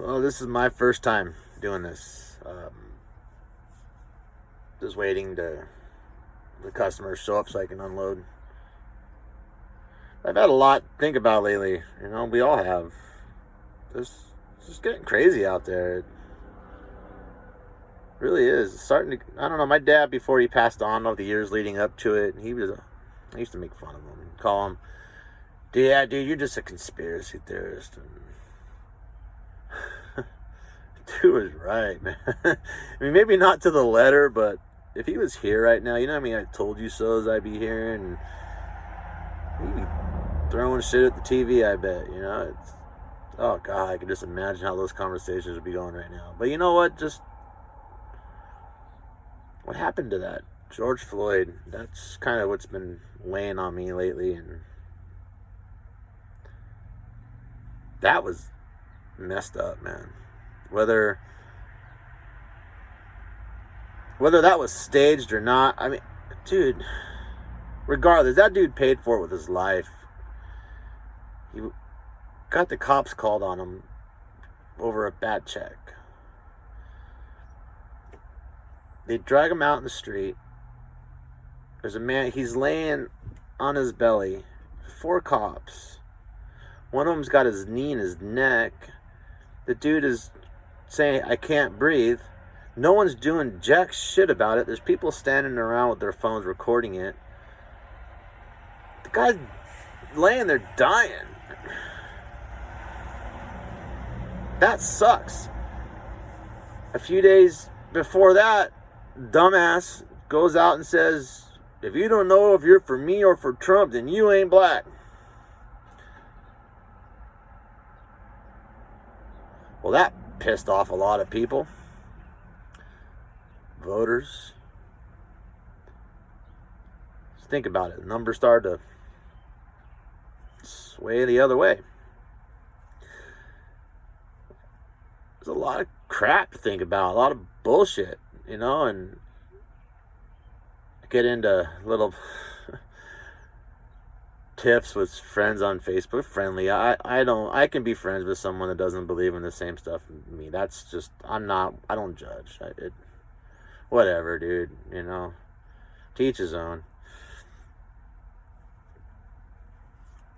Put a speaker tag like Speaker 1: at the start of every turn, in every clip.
Speaker 1: Well, this is my first time doing this. Just waiting to the customers show up so I can unload. I've had a lot to think about lately. We all have. It's just getting crazy out there. It really is. It's starting to. I don't know. My dad, before he passed on, all the years leading up to it, I used to make fun of him, call him, "Yeah, dude, you're just a conspiracy theorist." And dude was right, man. I mean, maybe not to the letter, but if he was here right now, I mean, I told you so's I'd be here, and he'd be throwing shit at the TV, I bet. Oh, God, I can just imagine how those conversations would be going right now. But you know what? Just what happened to that? George Floyd, that's kind of what's been weighing on me lately, and that was messed up, man. Whether that was staged or not, I mean, dude, regardless, that dude paid for it with his life. He got the cops called on him over a bad check. They drag him out in the street. There's a man, he's laying on his belly. 4 cops. One of them's got his knee in his neck. The dude is saying, "I can't breathe." No one's doing jack shit about it. There's people standing around with their phones recording it. The guy's laying there dying. That sucks. A few days before that, dumbass goes out and says, "If you don't know if you're for me or for Trump, then you ain't black." Well, that pissed off a lot of people. Voters. Just think about it. Numbers started to sway the other way. There's a lot of crap to think about, a lot of bullshit, and get into little tips with friends on Facebook. Friendly. I can be friends with someone that doesn't believe in the same stuff as me. That's just, I don't judge. Whatever, dude, to each his own.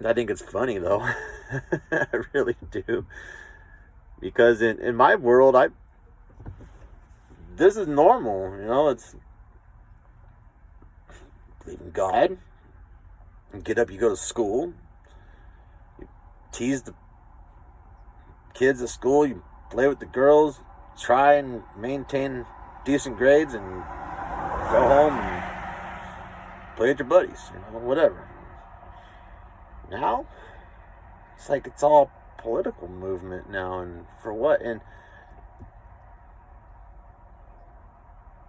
Speaker 1: I think it's funny, though. I really do. Because in my world, this is normal, it's believe in God. You get up, you go to school. You tease the kids at school. You play with the girls. Try and maintain decent grades and go home and play with your buddies, whatever. Now, it's like it's all political movement now, and for what? And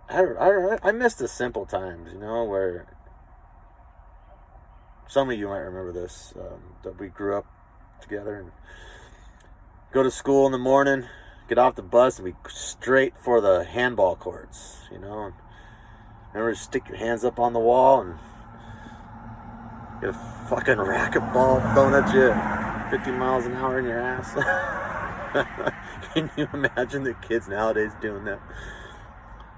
Speaker 1: I miss the simple times, where some of you might remember this, that we grew up together and go to school in the morning, get off the bus, and we straight for the handball courts, Remember to stick your hands up on the wall and get a fucking racquetball thrown at you 50 miles an hour in your ass. Can you imagine the kids nowadays doing that?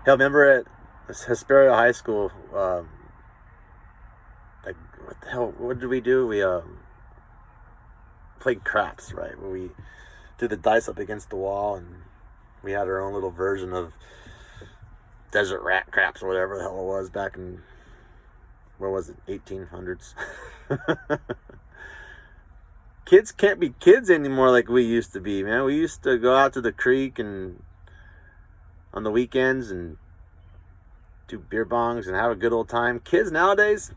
Speaker 1: Hell, remember at Hesperia High School, what the hell, what did we do? We played craps, right? Where we threw the dice up against the wall, and we had our own little version of desert rat craps or whatever the hell it was back in, where was it, 1800s? Kids can't be kids anymore like we used to be, man. We used to go out to the creek and on the weekends and do beer bongs and have a good old time. Kids nowadays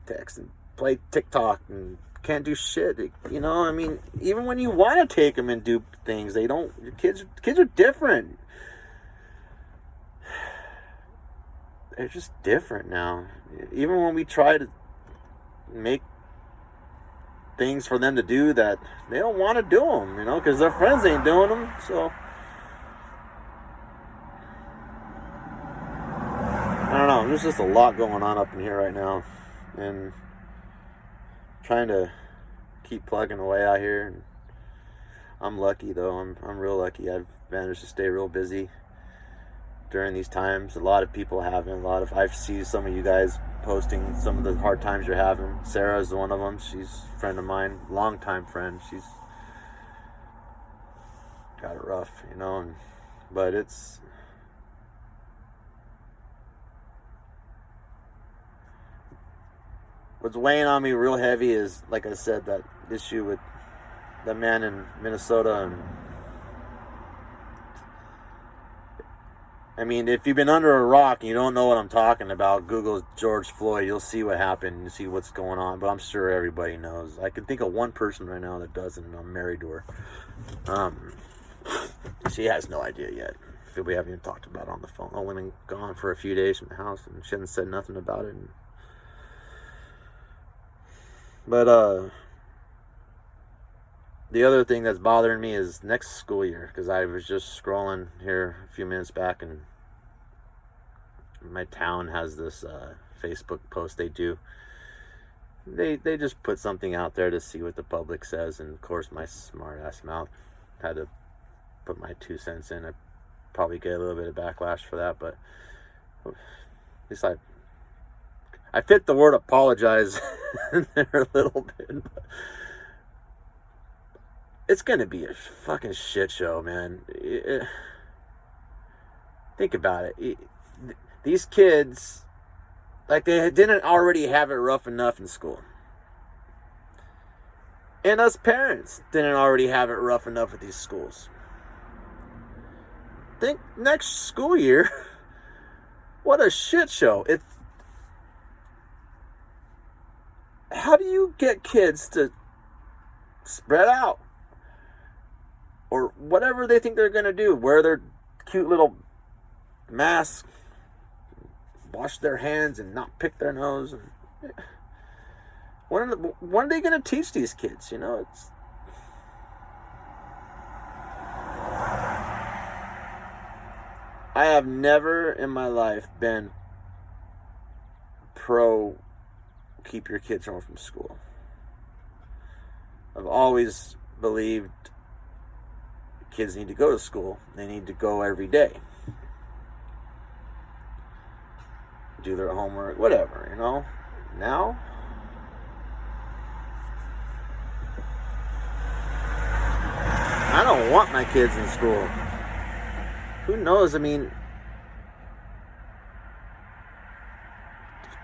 Speaker 1: text and play TikTok and can't do shit. I mean, even when you want to take them and do things, they don't. Kids are different. They're just different now. Even when we try to make things for them to do that, they don't want to do them, because their friends ain't doing them. So I don't know. There's just a lot going on up in here right now, and trying to keep plugging away out here. And I'm lucky though. I'm real lucky. I've managed to stay real busy during these times. A lot of people haven't. I've seen some of you guys posting some of the hard times you're having. Sarah is one of them. She's a friend of mine, longtime friend. She's got it rough, but it's what's weighing on me real heavy is, like I said, that issue with the man in Minnesota. And I mean, if you've been under a rock and you don't know what I'm talking about, Google George Floyd. You'll see what happened and see what's going on. But I'm sure everybody knows. I can think of one person right now that doesn't, and I'm married to her. She has no idea yet. We haven't even talked about it on the phone. Only been gone for a few days from the house, and she hasn't said nothing about it. But the other thing that's bothering me is next school year, because I was just scrolling here a few minutes back, and my town has this Facebook post they do. They just put something out there to see what the public says, and of course my smart ass mouth had to put my 2 cents in. I probably get a little bit of backlash for that, but at least I fit the word apologize in there a little bit. But it's gonna be a fucking shit show, man. Think about it. These kids, like, they didn't already have it rough enough in school. And us parents didn't already have it rough enough at these schools. Think next school year, what a shit show. How do you get kids to spread out? Or whatever they think they're going to do. Wear their cute little masks. Wash their hands and not pick their nose. When are they going to teach these kids? I have never in my life been pro keep your kids home from school. I've always believed kids need to go to school. They need to go every day. Do their homework, whatever, Now, I don't want my kids in school. Who knows? I mean,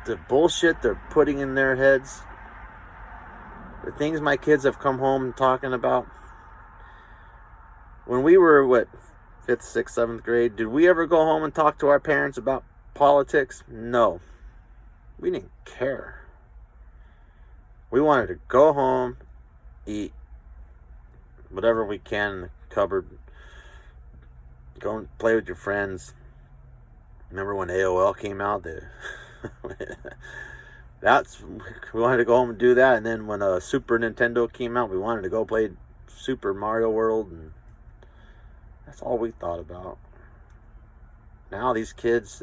Speaker 1: the bullshit they're putting in their heads, the things my kids have come home talking about. When we were, 5th, 6th, 7th grade, did we ever go home and talk to our parents about politics? No. We didn't care. We wanted to go home, eat whatever we can in the cupboard, go and play with your friends. Remember when AOL came out? We wanted to go home and do that. And then when Super Nintendo came out, we wanted to go play Super Mario World, and that's all we thought about. Now these kids,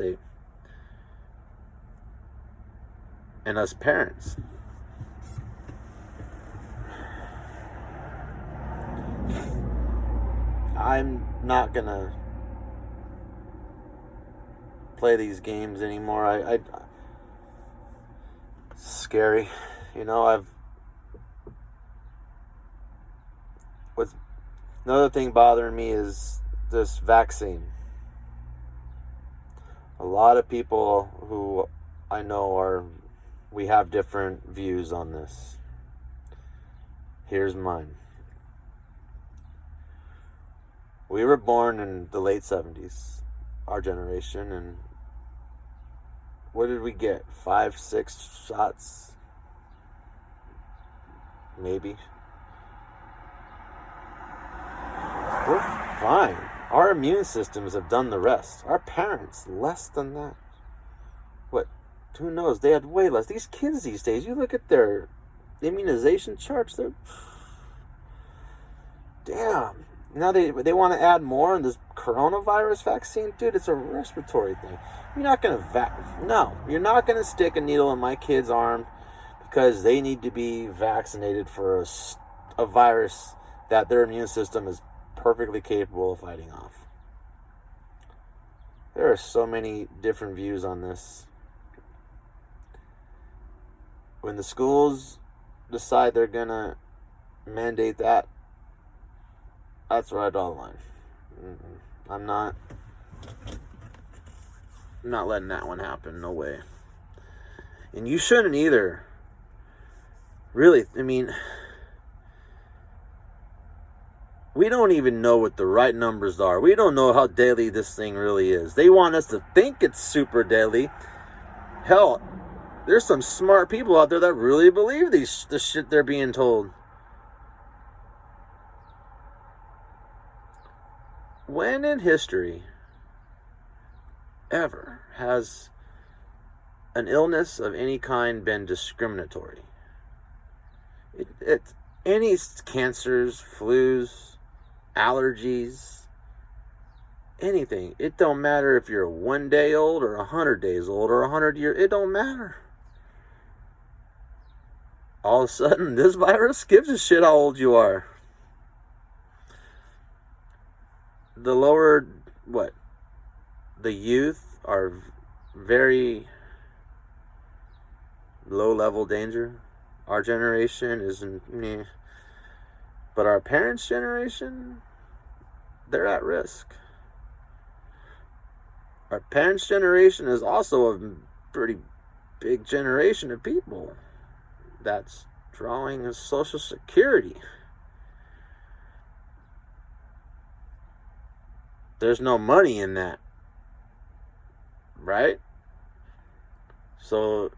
Speaker 1: and us parents, I'm not gonna play these games anymore. It's scary, another thing bothering me is this vaccine. A lot of people who I know we have different views on this. Here's mine. We were born in the late 70s, our generation, and what did we get? 5, 6 shots? Maybe. We're fine. Our immune systems have done the rest. Our parents, less than that. Who knows? They had way less. These kids these days, you look at their immunization charts, they're... Damn. Now they want to add more in this coronavirus vaccine? Dude, it's a respiratory thing. You're not going to No, you're not going to stick a needle in my kid's arm because they need to be vaccinated for a virus that their immune system is perfectly capable of fighting off. There are so many different views on this. When the schools decide they're gonna mandate that, that's where I draw the line. I'm not letting that one happen. No way. And you shouldn't either. Really, I mean, we don't even know what the right numbers are. We don't know how deadly this thing really is. They want us to think it's super deadly. Hell, there's some smart people out there that really believe the shit they're being told. When in history ever has an illness of any kind been discriminatory? Any cancers, flus, allergies, anything. It don't matter if you're 1 day old or 100 days old or 100 years. It don't matter. All of a sudden, this virus gives a shit how old you are. The lower, the youth are very low level danger. Our generation isn't, but our parents' generation, they're at risk. Our parents' generation is also a pretty big generation of people that's drawing a Social Security. There's no money in that, right? So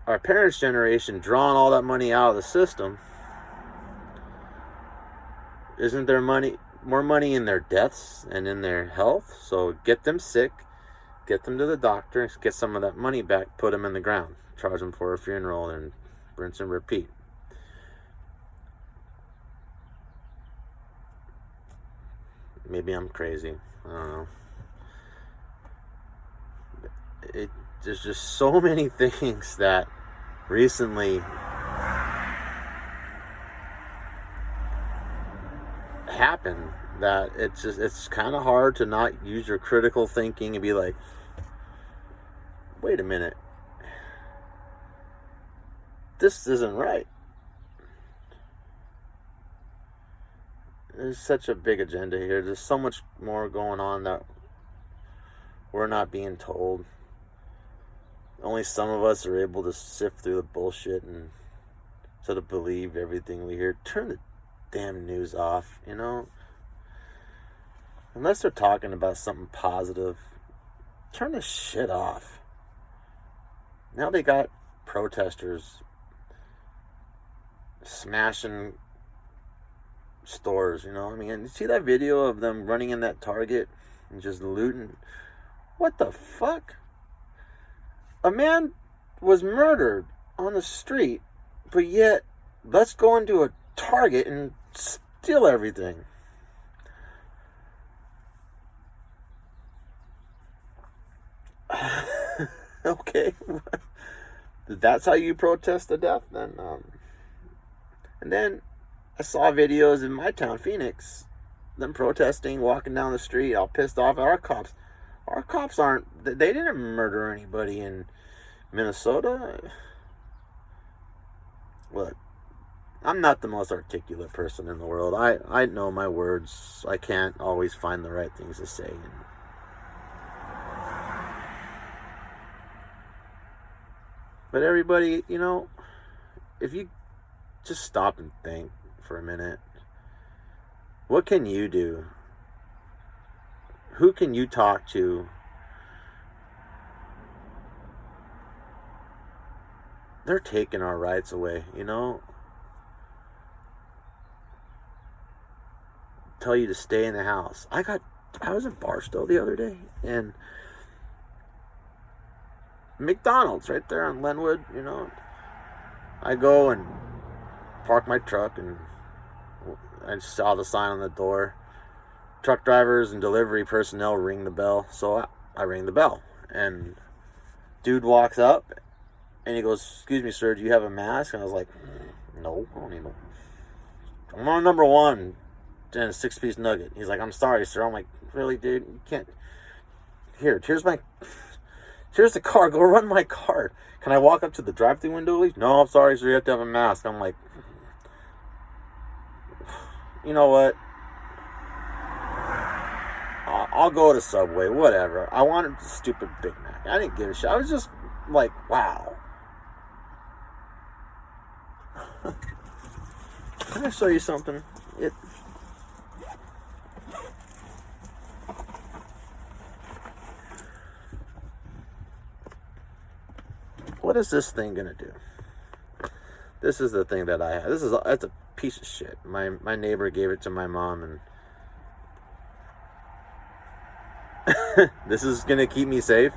Speaker 1: our parents' generation drawing all that money out of the system, isn't there more money in their deaths and in their health? So get them sick, get them to the doctor, get some of that money back, put them in the ground, charge them for a funeral, and rinse and repeat. Maybe I'm crazy. I don't know. There's just so many things that recently happened that it's kind of hard to not use your critical thinking and be like, wait a minute, this isn't right. There's such a big agenda here. There's so much more going on that we're not being told. Only some of us are able to sift through the bullshit and sort of believe everything we hear. Turn the damn news off, Unless they're talking about something positive, turn the shit off. Now they got protesters smashing stores, and you see that video of them running in that Target and just looting? What the fuck? A man was murdered on the street, but yet let's go into a Target and steal everything. Okay. That's how you protest the death then? And then I saw videos in my town, Phoenix, them protesting, walking down the street, all pissed off at our cops. Our cops they didn't murder anybody in Minnesota. Look, I'm not the most articulate person in the world. I know my words. I can't always find the right things to say. But everybody, if you just stop and think for a minute, what can you do? Who can you talk to? They're taking our rights away, Tell you to stay in the house. I was in Barstow the other day, and McDonald's right there on Lenwood, I go and park my truck, and I saw the sign on the door. Truck drivers and delivery personnel ring the bell. So I ring the bell, and dude walks up and he goes, "Excuse me, sir, do you have a mask?" And I was like, no, I don't need no. I'm on number one and a 6-piece nugget. He's like, I'm sorry, sir. I'm like, really, dude? You can't. Here's the car. Go run my car. Can I walk up to the drive-thru window at least? No, I'm sorry, sir. You have to have a mask. I'm like, you know what? I'll go to Subway, whatever. I wanted the stupid Big Mac. I didn't give a shit. I was just like, wow. Can I show you something? What is this thing gonna do? This is the thing that I have. That's a piece of shit. My neighbor gave it to my mom, and this is gonna keep me safe?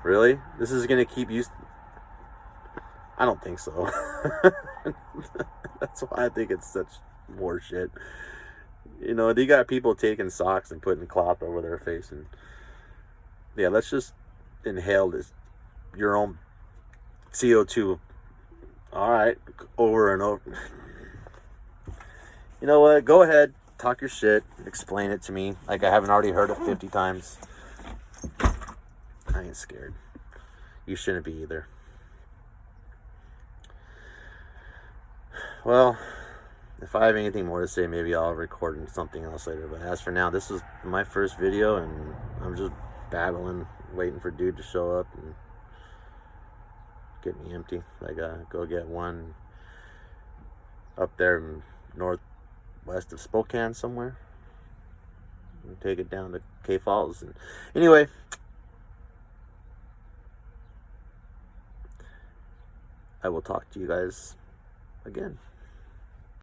Speaker 1: Really? This is gonna keep you... I don't think so. That's why I think it's such more shit. You know, they got people taking socks and putting cloth over their face, and yeah, let's just inhale this, your own CO2. Alright, over and over. You know what? Go ahead, talk your shit, explain it to me like I haven't already heard it 50 times. I ain't scared. You shouldn't be either. Well, if I have anything more to say, maybe I'll record something else later. But as for now, this is my first video, and I'm just babbling, waiting for dude to show up and get me empty. I gotta go get one up there in northwest of Spokane somewhere and take it down to K Falls. And anyway, I will talk to you guys again.